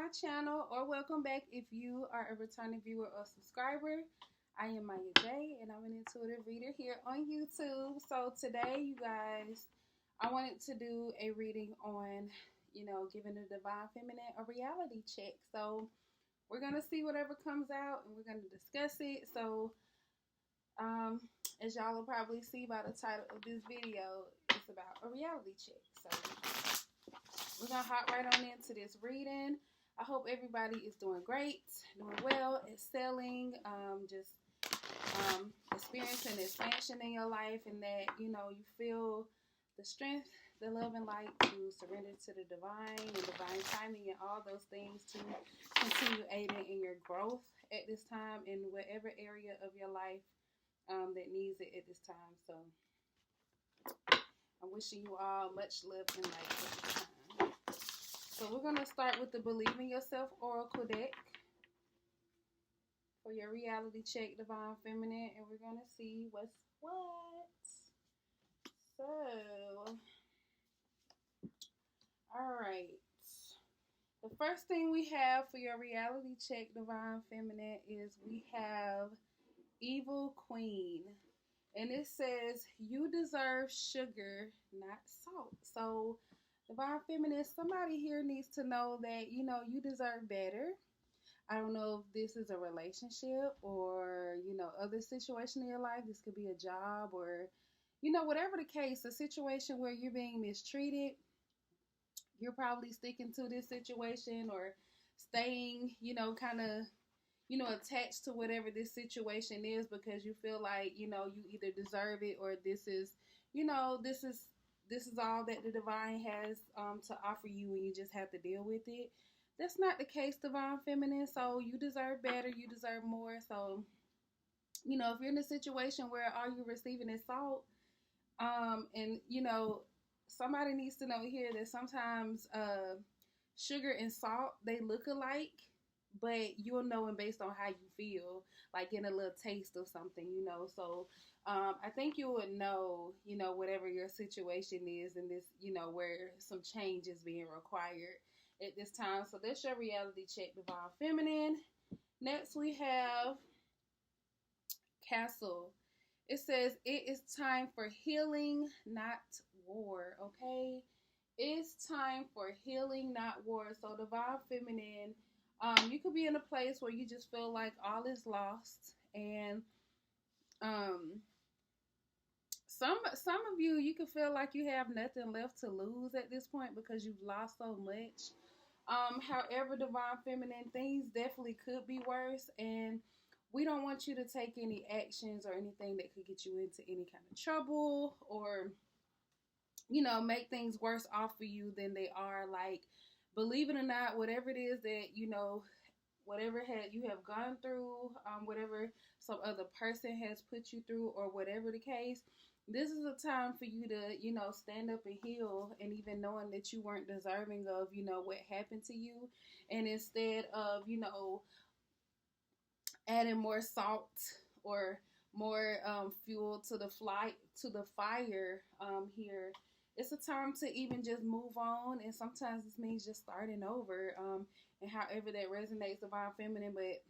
my channel, or welcome back if you are a returning viewer or subscriber. I am Miya Jha, and I'm an intuitive reader here on YouTube. So today, you guys, I wanted to do a reading on, giving the divine feminine a reality check. So we're going to see whatever comes out, and we're going to discuss it. So as y'all will probably see by the title of this video, it's about a reality check. So we're going to hop right on into this reading. I hope everybody is doing great, doing well, excelling, just experiencing expansion in your life, and that, you feel the strength, the love, and light to surrender to the divine and divine timing and all those things to continue aiding in your growth at this time in whatever area of your life that needs it at this time. So I'm wishing you all much love and light at this time. So we're going to start with the Believe in Yourself Oracle deck for your reality check, Divine Feminine, and we're going to see what's what. So, all right. The first thing we have for your reality check, Divine Feminine, is we have Evil Queen. And it says, you deserve sugar, not salt. So, Divine Feminine, somebody here needs to know that, you deserve better. I don't know if this is a relationship or, other situation in your life. This could be a job or, whatever the case, a situation where you're being mistreated. You're probably sticking to this situation or staying, kind of, attached to whatever this situation is because you feel like, you either deserve it or this is all that the divine has to offer you and you just have to deal with it. That's not the case, Divine Feminine. So you deserve better. You deserve more. So, if you're in a situation where all you're receiving is salt, and, somebody needs to know here that sometimes sugar and salt, they look alike, but you'll know it based on how you feel, like getting a little taste of something, So I think you would know, whatever your situation is in this, where some change is being required at this time. So that's your reality check, Divine Feminine. Next we have Castle. It says it is time for healing, not war. Okay, it's time for healing, not war. So Divine Feminine, you could be in a place where you just feel like all is lost, and some of you could feel like you have nothing left to lose at this point because you've lost so much. However, Divine Feminine, things definitely could be worse, and we don't want you to take any actions or anything that could get you into any kind of trouble or, make things worse off for you than they are. Like, believe it or not, whatever it is that, whatever you have gone through, whatever some other person has put you through or whatever the case, this is a time for you to, stand up and heal, and even knowing that you weren't deserving of, what happened to you. And instead of, adding more salt or more fuel to the fire here, it's a time to even just move on. And sometimes this means just starting over, and however that resonates, Divine Feminine. But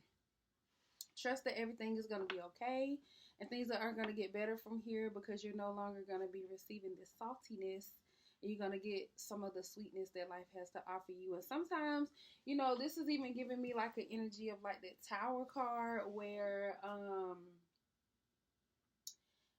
trust that everything is going to be okay, and things are going to get better from here because you're no longer going to be receiving this saltiness. You're going to get some of the sweetness that life has to offer you. And sometimes, this is even giving me like an energy of like that Tower card where,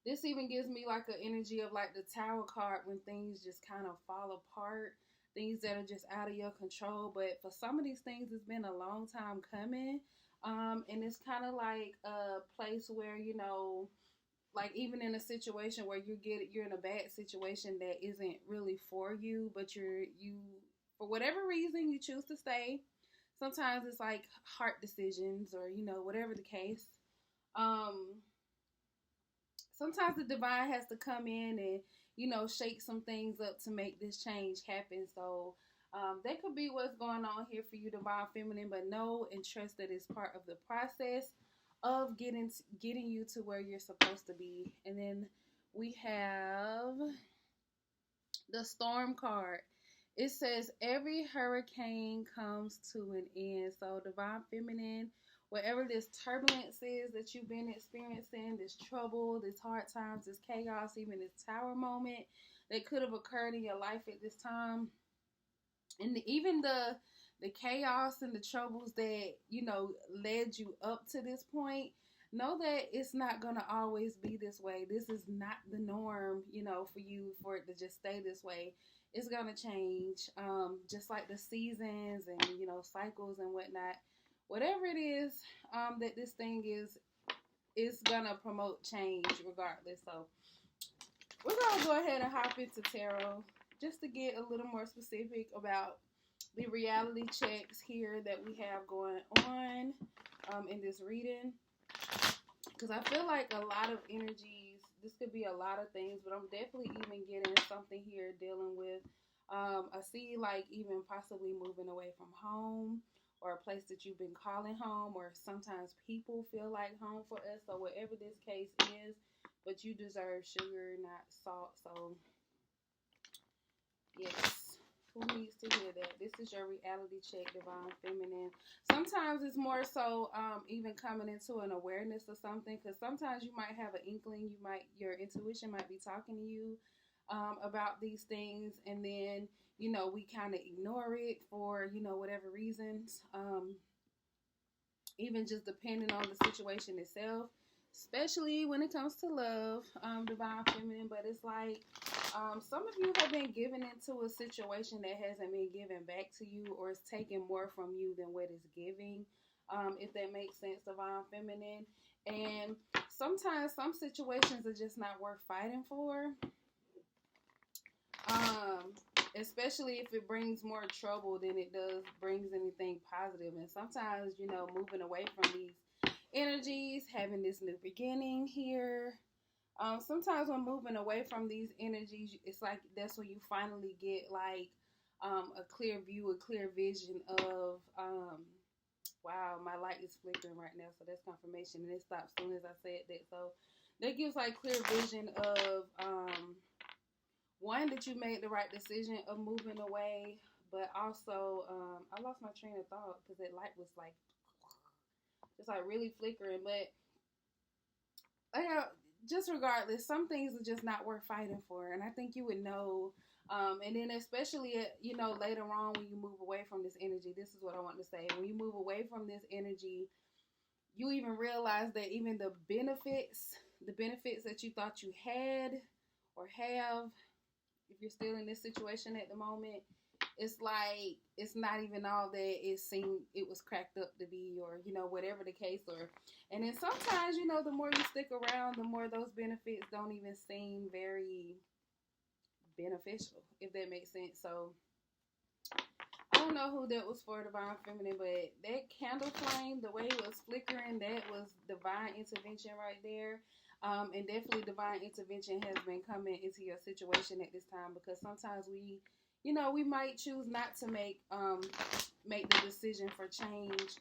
this even gives me like an energy of like the Tower card when things just kind of fall apart. Things that are just out of your control. But for some of these things, it's been a long time coming. And it's kind of like a place where, like even in a situation where you're in a bad situation that isn't really for you, but you for whatever reason you choose to stay. Sometimes it's like heart decisions or whatever the case. Sometimes the divine has to come in and shake some things up to make this change happen. So that could be what's going on here for you, Divine Feminine, but know and trust that it's part of the process of getting you to where you're supposed to be. And then we have the Storm card. It says every hurricane comes to an end. So divine feminine, whatever this turbulence is that you've been experiencing, this trouble, this hard times, this chaos, even this tower moment that could have occurred in your life at this time, and even the chaos and the troubles that led you up to this point, know that it's not going to always be this way. This is not the norm, for you, for it to just stay this way. It's going to change, just like the seasons and cycles and whatnot. Whatever it is, that this thing is going to promote change regardless. So we're going to go ahead and hop into tarot just to get a little more specific about the reality checks here that we have going on in this reading. Because I feel like a lot of energies, this could be a lot of things, but I'm definitely even getting something here dealing with, I see like even possibly moving away from home, or a place that you've been calling home, or sometimes people feel like home for us. So whatever this case is, but you deserve sugar, not salt. So yes, who needs to hear that? This is your reality check, divine feminine. Sometimes it's more so even coming into an awareness of something, because sometimes you might have an inkling, your intuition might be talking to you about these things, and then we kind of ignore it for whatever reasons, even just depending on the situation itself, especially when it comes to love, divine feminine. But it's like some of you have been given into a situation that hasn't been given back to you, or it's taking more from you than what it's giving, if that makes sense, divine feminine. And sometimes some situations are just not worth fighting for, especially if it brings more trouble than it brings anything positive. And sometimes moving away from these energies, having this new beginning here, sometimes when moving away from these energies, it's like that's when you finally get like a clear view, a clear vision of wow, my light is flickering right now, so that's confirmation, and it stopped as soon as I said that. So that gives like clear vision of one, that you made the right decision of moving away, but also I lost my train of thought because that light was like just like really flickering. But just regardless, some things are just not worth fighting for, and I think you would know. And then especially later on when you move away from this energy, this is what I want to say. When you move away from this energy, you even realize that even the benefits that you thought you had or have, if you're still in this situation at the moment, it's like it's not even all that it was cracked up to be, or whatever the case. Or and then sometimes the more you stick around, the more those benefits don't even seem very beneficial, if that makes sense. So I don't know who that was for, divine feminine, but that candle flame, the way it was flickering, that was divine intervention right there. And definitely divine intervention has been coming into your situation at this time, because sometimes we might choose not to make the decision for change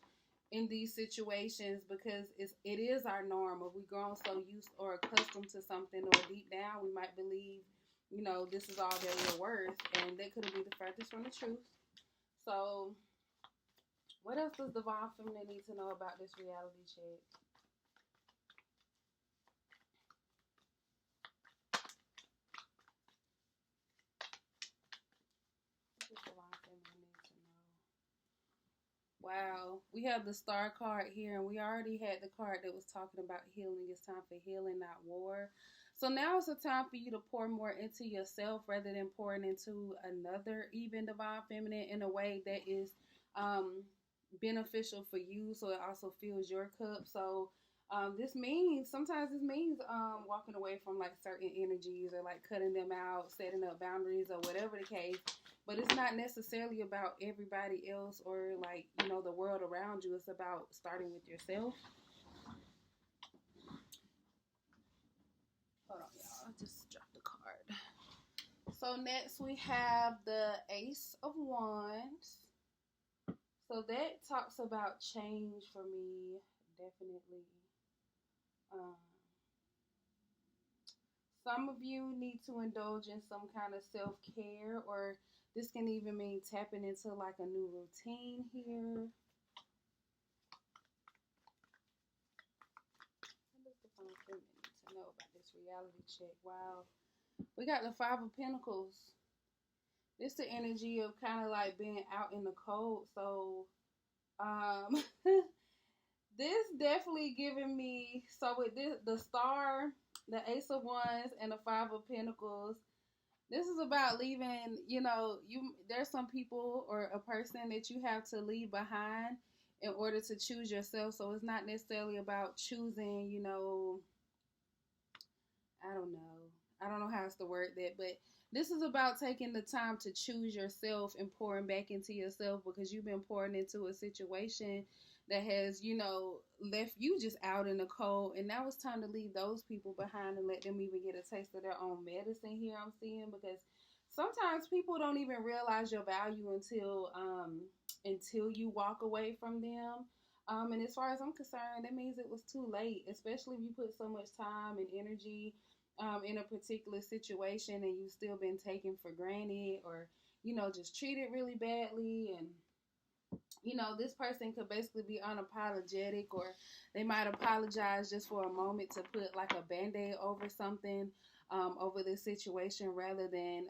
in these situations, because it is our norm, or we've grown so used or accustomed to something, or deep down we might believe this is all that we're worth, and that could be the furthest from the truth. So what else does divine feminine need to know about this reality check? Wow, we have the star card here, and we already had the card that was talking about healing. It's time for healing, not war. So now it's a time for you to pour more into yourself rather than pouring into another, even divine feminine, in a way that is beneficial for you, so it also fills your cup. So sometimes this means walking away from like certain energies, or like cutting them out, setting up boundaries, or whatever the case. But it's not necessarily about everybody else, or like the world around you. It's about starting with yourself. Hold on, y'all. I just dropped the card. So next we have the Ace of Wands. So that talks about change for me, definitely. Um, some of you need to indulge in some kind of self-care, or This can even mean tapping into like a new routine here. What does the Divine Feminine need to know about this reality check? Wow. We got the Five of Pentacles. This the energy of kind of like being out in the cold. So, this definitely giving me, so with this, the Star, the Ace of Wands, and the Five of Pentacles, this is about leaving, there's some people or a person that you have to leave behind in order to choose yourself. So it's not necessarily about choosing, I don't know. I don't know how else to word that, but this is about taking the time to choose yourself and pouring back into yourself, because you've been pouring into a situation that has, left you just out in the cold. And now it's time to leave those people behind and let them even get a taste of their own medicine here, I'm seeing, because sometimes people don't even realize your value until you walk away from them. And as far as I'm concerned, that means it was too late, especially if you put so much time and energy in a particular situation and you've still been taken for granted, or, just treated really badly. And, this person could basically be unapologetic, or they might apologize just for a moment to put like a band-aid over something, over this situation, rather than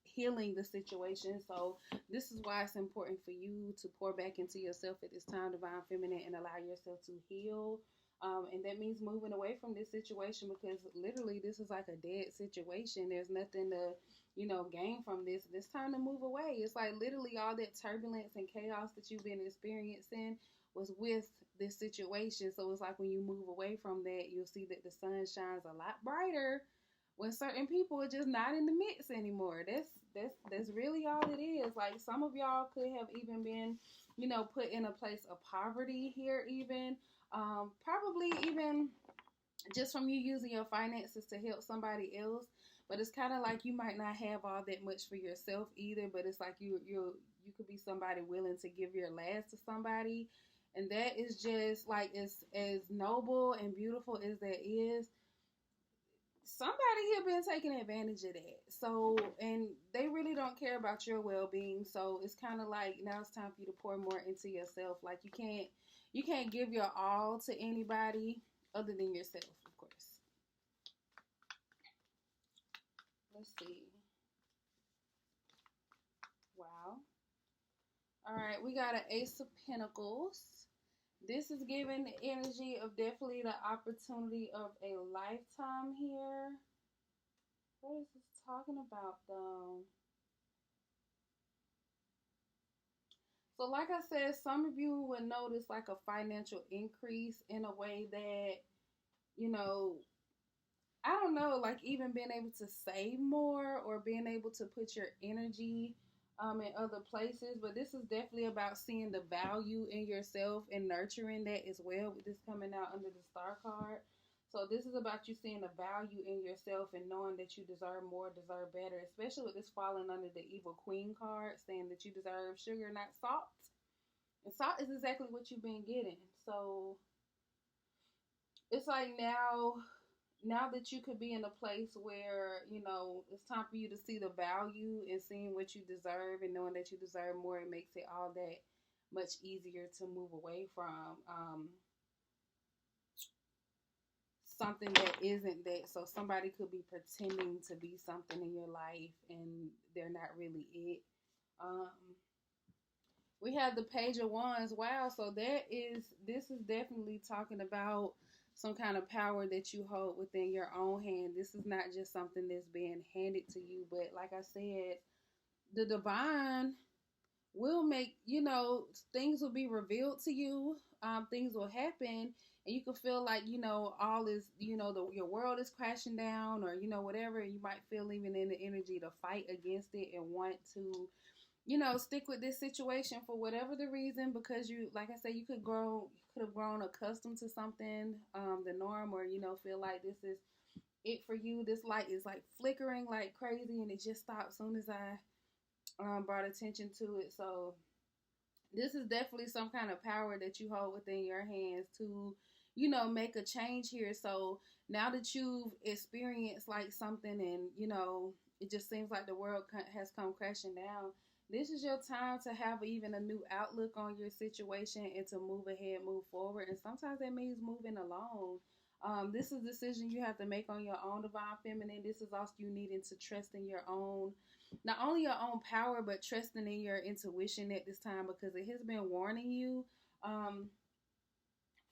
healing the situation. So this is why it's important for you to pour back into yourself at this time, Divine Feminine, and allow yourself to heal. And that means moving away from this situation, because literally this is like a dead situation. There's nothing to, gain from this. It's time to move away. It's like literally all that turbulence and chaos that you've been experiencing was with this situation. So it's like when you move away from that, you'll see that the sun shines a lot brighter when certain people are just not in the mix anymore. That's really all it is. Like some of y'all could have even been, put in a place of poverty here, even. Probably even just from you using your finances to help somebody else. But it's kind of like you might not have all that much for yourself either. But it's like you could be somebody willing to give your last to somebody, and that is just like as noble and beautiful as that is. Somebody here been taking advantage of that. So, and they really don't care about your well-being. So it's kind of like now it's time for you to pour more into yourself. Like you can't give your all to anybody other than yourself, of course. Let's see. Wow. All right, we got an Ace of Pentacles. This is giving the energy of definitely the opportunity of a lifetime here. What is this talking about, though? So like I said, some of you would notice like a financial increase in a way that, I don't know, like even being able to save more or being able to put your energy in other places. But this is definitely about seeing the value in yourself and nurturing that as well, with this coming out under the Star card. So this is about you seeing the value in yourself and knowing that you deserve more, deserve better, especially with this falling under the Evil Queen card, saying that you deserve sugar, not salt. And salt is exactly what you've been getting. So it's like now that you could be in a place where, it's time for you to see the value and seeing what you deserve and knowing that you deserve more, it makes it all that much easier to move away from something that isn't that. So somebody could be pretending to be something in your life and they're not really it. We have the Page of Wands. Wow. So this is definitely talking about some kind of power that you hold within your own hand. This is not just something that's being handed to you, but like I said, the divine will make, things will be revealed to you. Things will happen, and you can feel like, all is, your world is crashing down, or, whatever. You might feel even in the energy to fight against it and want to, stick with this situation for whatever the reason, because you, like I said, you could have grown accustomed to something, the norm, or, feel like this is it for you. This light is like flickering like crazy, and it just stopped as soon as I brought attention to it. So this is definitely some kind of power that you hold within your hands to, make a change here. So now that you've experienced like something, and it just seems like the world has come crashing down, this is your time to have even a new outlook on your situation and to move ahead, move forward. And sometimes that means moving alone. This is a decision you have to make on your own, divine feminine. This is also you needing to trust in your own, not only your own power, but trusting in your intuition at this time, because it has been warning you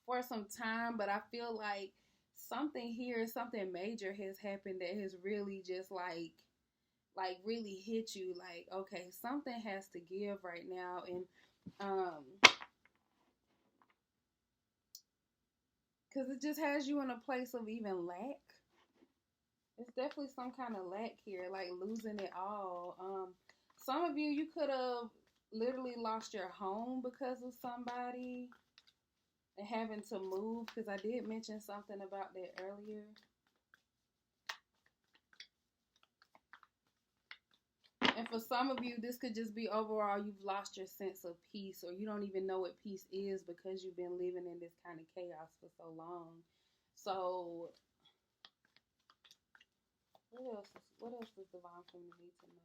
for some time. But I feel like something major has happened that has really just really hit you. Like, okay, something has to give right now. And because it just has you in a place of even lack. It's definitely some kind of lack here, like losing it all. Some of you could have literally lost your home because of somebody and having to move, because I did mention something about that earlier. And for some of you, this could just be overall you've lost your sense of peace, or you don't even know what peace is because you've been living in this kind of chaos for so long. So what else does divine feminine need to know?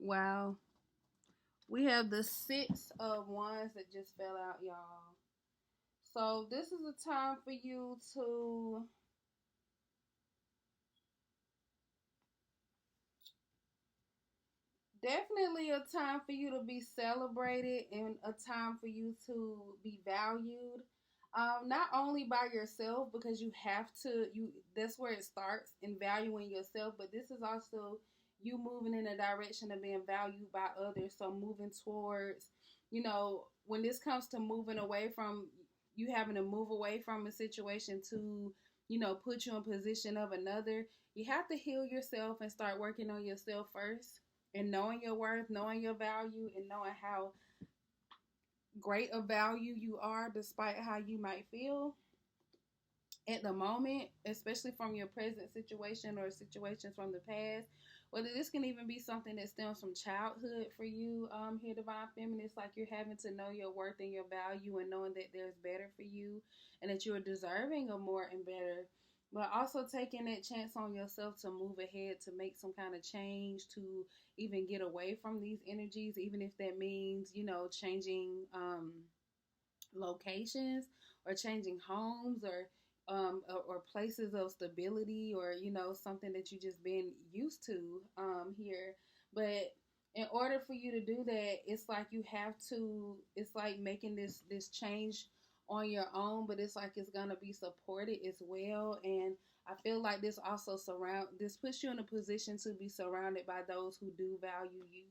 Wow. We have the 6 of Wands that just fell out, y'all. So this is a time for you to definitely a time for you to be celebrated, and a time for you to be valued. Not only by yourself, because you have to, that's where it starts in valuing yourself, but this is also you moving in a direction of being valued by others. So moving towards, when this comes to moving away from, you having to move away from a situation to, put you in position of another, you have to heal yourself and start working on yourself first, and knowing your worth, knowing your value, and knowing how great a value you are despite how you might feel at the moment, especially from your present situation or situations from the past. Whether this can even be something that stems from childhood for you, here, divine feminine. It's like you're having to know your worth and your value, and knowing that there's better for you and that you're deserving of more and better. But also taking that chance on yourself to move ahead, to make some kind of change, to even get away from these energies, even if that means, changing locations, or changing homes, or places of stability, or something that you just been used to here. But in order for you to do that, it's like you have to, it's like making this change on your own, but it's like it's gonna be supported as well. And I feel like this puts you in a position to be surrounded by those who do value you,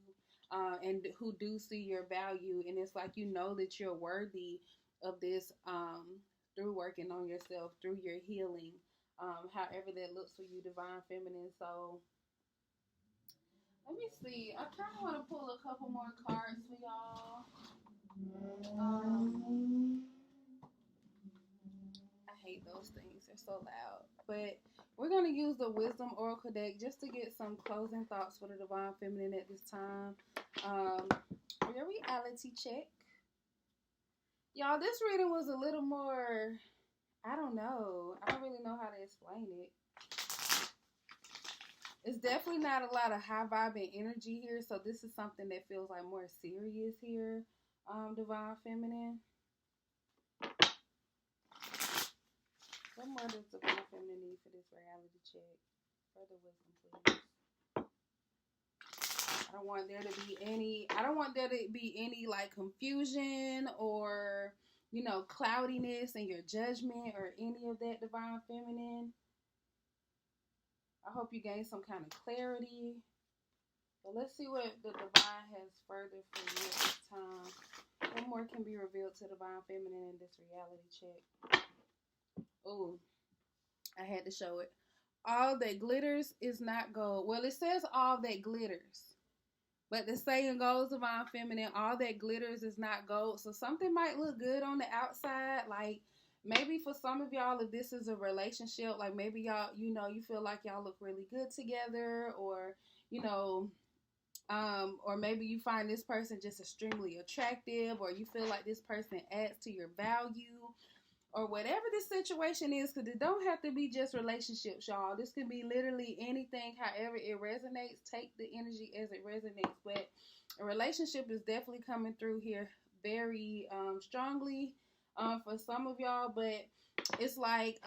and who do see your value. And it's like that you're worthy of this, through working on yourself, through your healing, however that looks for you, divine feminine. So let me see. I kind of want to pull a couple more cards for y'all. I hate those things. They're so loud. But we're going to use the Wisdom Oracle deck just to get some closing thoughts for the divine feminine at this time. For your reality check. Y'all, this reading was a little more, I don't know. I don't really know how to explain it. It's definitely not a lot of high vibing energy here. So this is something that feels like more serious here, divine feminine. What more does divine feminine need for this reality check? Further wisdom, please. I don't want there to be any like confusion or, cloudiness in your judgment or any of that, divine feminine. I hope you gain some kind of clarity. But let's see what the divine has further for you at this time. What more can be revealed to divine feminine in this reality check? Oh, I had to show it. All that glitters is not gold. Well, it says all that glitters. But the saying goes, Divine Feminine, all that glitters is not gold. So something might look good on the outside. Like maybe for some of y'all, if this is a relationship, like maybe y'all, you feel like y'all look really good together, or, you know, or maybe you find this person just extremely attractive, or you feel like this person adds to your value, or whatever the situation is, because it don't have to be just relationships, y'all. This can be literally anything, however it resonates. Take the energy as it resonates. But a relationship is definitely coming through here very strongly for some of y'all. But it's like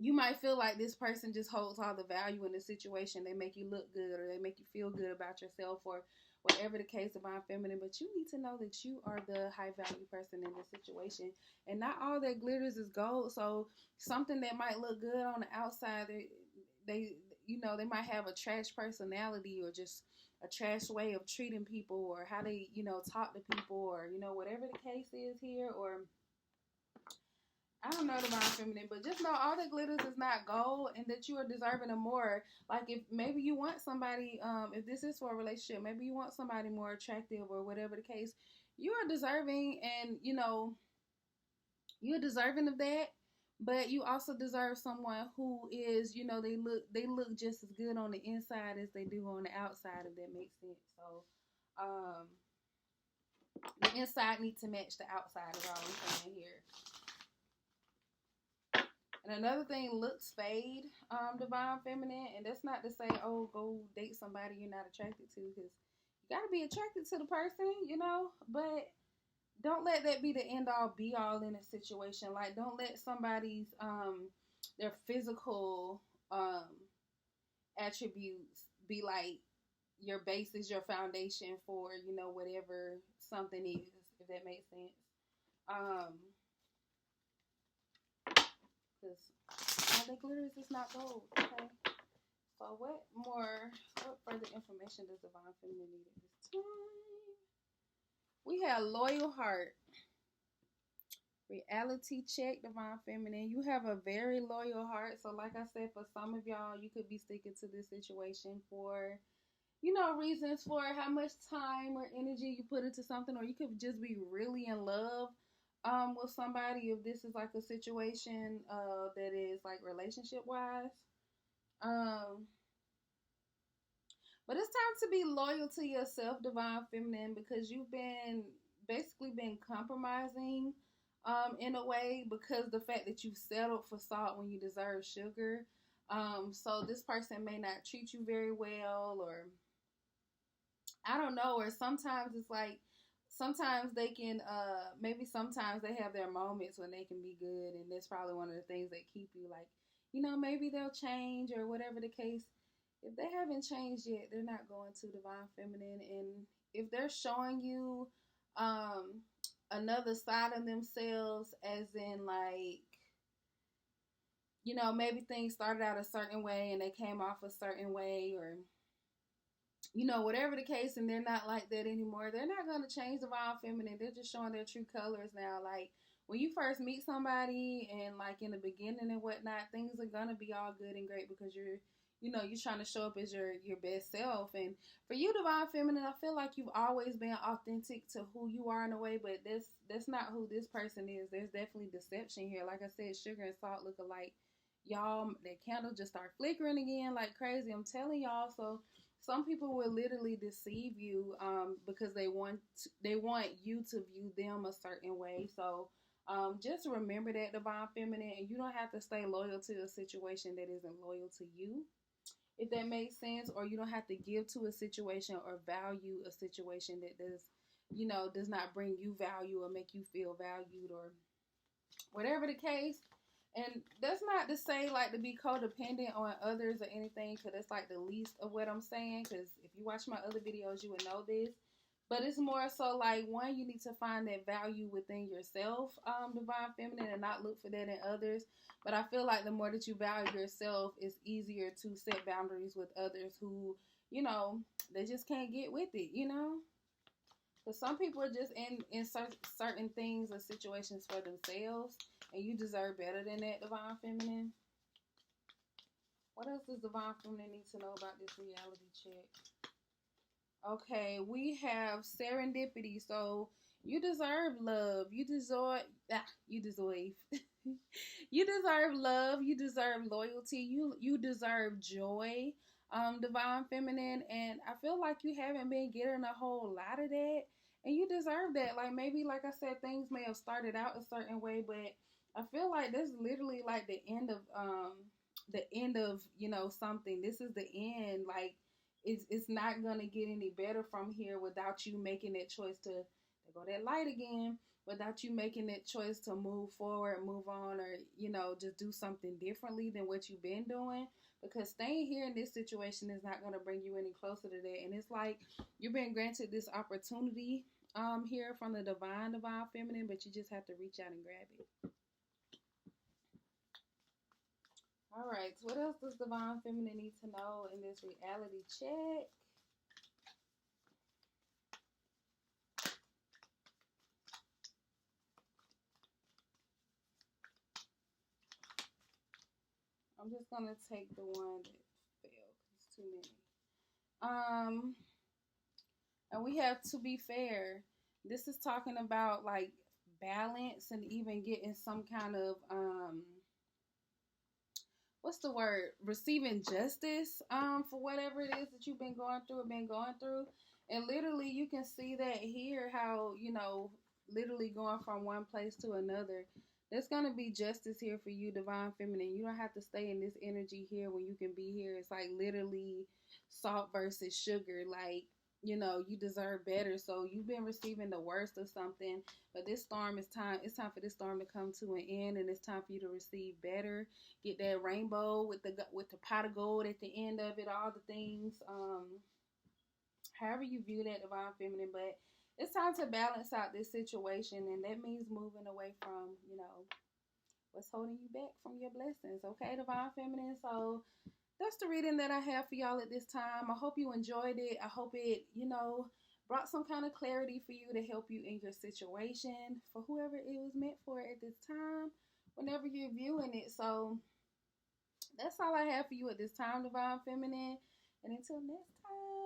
you might feel like this person just holds all the value in the situation. They make you look good, or they make you feel good about yourself, or whatever the case, Divine Feminine. But you need to know that you are the high value person in this situation, and not all that glitters is gold. So something that might look good on the outside, they they might have a trash personality, or just a trash way of treating people, or how they talk to people, or whatever the case is here, or I don't know, Divine Feminine, but just know all that glitters is not gold, and that you are deserving of more. Like if maybe you want somebody, if this is for a relationship, maybe you want somebody more attractive, or whatever the case, you are deserving, and you're deserving of that. But you also deserve someone who is, they look just as good on the inside as they do on the outside, if that makes sense. So, the inside needs to match the outside, is all I'm saying here. And another thing, looks fade, Divine Feminine. And that's not to say, oh, go date somebody you're not attracted to, because you got to be attracted to the person, but don't let that be the end all be all in a situation. Like, don't let somebody's, their physical, attributes be like your basis, your foundation for, whatever something is, if that makes sense. Because all that glitters is not gold, okay? So what further information does Divine Feminine need at this time? We have loyal heart. Reality check, Divine Feminine. You have a very loyal heart. So like I said, for some of y'all, you could be sticking to this situation for, reasons for how much time or energy you put into something, or you could just be really in love with somebody, if this is like a situation that is like relationship wise. But it's time to be loyal to yourself, Divine Feminine, because you've basically been compromising in a way, because the fact that you settled for salt when you deserve sugar. So this person may not treat you very well, or I don't know, or sometimes it's like, sometimes they can, maybe sometimes they have their moments when they can be good, and that's probably one of the things that keep you, like, maybe they'll change, or whatever the case. If they haven't changed yet, they're not going to, Divine Feminine. And if they're showing you another side of themselves, as in like, maybe things started out a certain way and they came off a certain way, or whatever the case, and they're not like that anymore, they're not going to change, Divine Feminine. They're just showing their true colors now. Like when you first meet somebody, and like in the beginning and whatnot, things are going to be all good and great, because you're trying to show up as your best self. And for you, Divine Feminine, I feel like you've always been authentic to who you are in a way, but that's not who this person is. There's definitely deception here. Like I said, sugar and salt look alike. Y'all, that candle just start flickering again like crazy. I'm telling y'all. So some people will literally deceive you because they want you to view them a certain way. So just remember that, Divine Feminine, and you don't have to stay loyal to a situation that isn't loyal to you, if that makes sense. Or you don't have to give to a situation or value a situation that does not bring you value or make you feel valued, or whatever the case. And that's not to say like to be codependent on others or anything, because that's like the least of what I'm saying. Because if you watch my other videos, you would know this. But it's more so like, one, you need to find that value within yourself, Divine Feminine, and not look for that in others. But I feel like the more that you value yourself, it's easier to set boundaries with others who, they just can't get with it, Because some people are just in certain things or situations for themselves, and you deserve better than that, Divine Feminine. What else does Divine Feminine need to know about this reality check? Okay, we have serendipity. So you deserve love. You deserve you deserve love. You deserve loyalty. You deserve joy. Divine feminine, and I feel like you haven't been getting a whole lot of that, and you deserve that. Like maybe, like I said, things may have started out a certain way, but I feel like this is literally like the end of something. This is the end. Like it's not gonna get any better from here without you making that choice to there go that light again, without you making that choice to move forward, move on, or just do something differently than what you've been doing. Because staying here in this situation is not gonna bring you any closer to that. And it's like you've been granted this opportunity here from the divine feminine, but you just have to reach out and grab it. All right, so what else does divine feminine need to know in this reality check? I'm just gonna take the one that failed because it's too many. Um, and we have to be fair. This is talking about like balance and even getting some kind of what's the word, receiving justice for whatever it is that you've been going through. And literally you can see that here, how literally going from one place to another, there's going to be justice here for you, divine feminine. You don't have to stay in this energy here when you can be here. It's like literally salt versus sugar. Like, you deserve better. So you've been receiving the worst of something, but this storm is time. It's time for this storm to come to an end, and it's time for you to receive better. Get that rainbow with the pot of gold at the end of it. All the things, however you view that, divine feminine. But it's time to balance out this situation, and that means moving away from what's holding you back from your blessings. Okay, divine feminine. So that's the reading that I have for y'all at this time. I hope you enjoyed it. I hope it, brought some kind of clarity for you to help you in your situation for whoever it was meant for at this time, whenever you're viewing it. So that's all I have for you at this time, divine feminine. And until next time.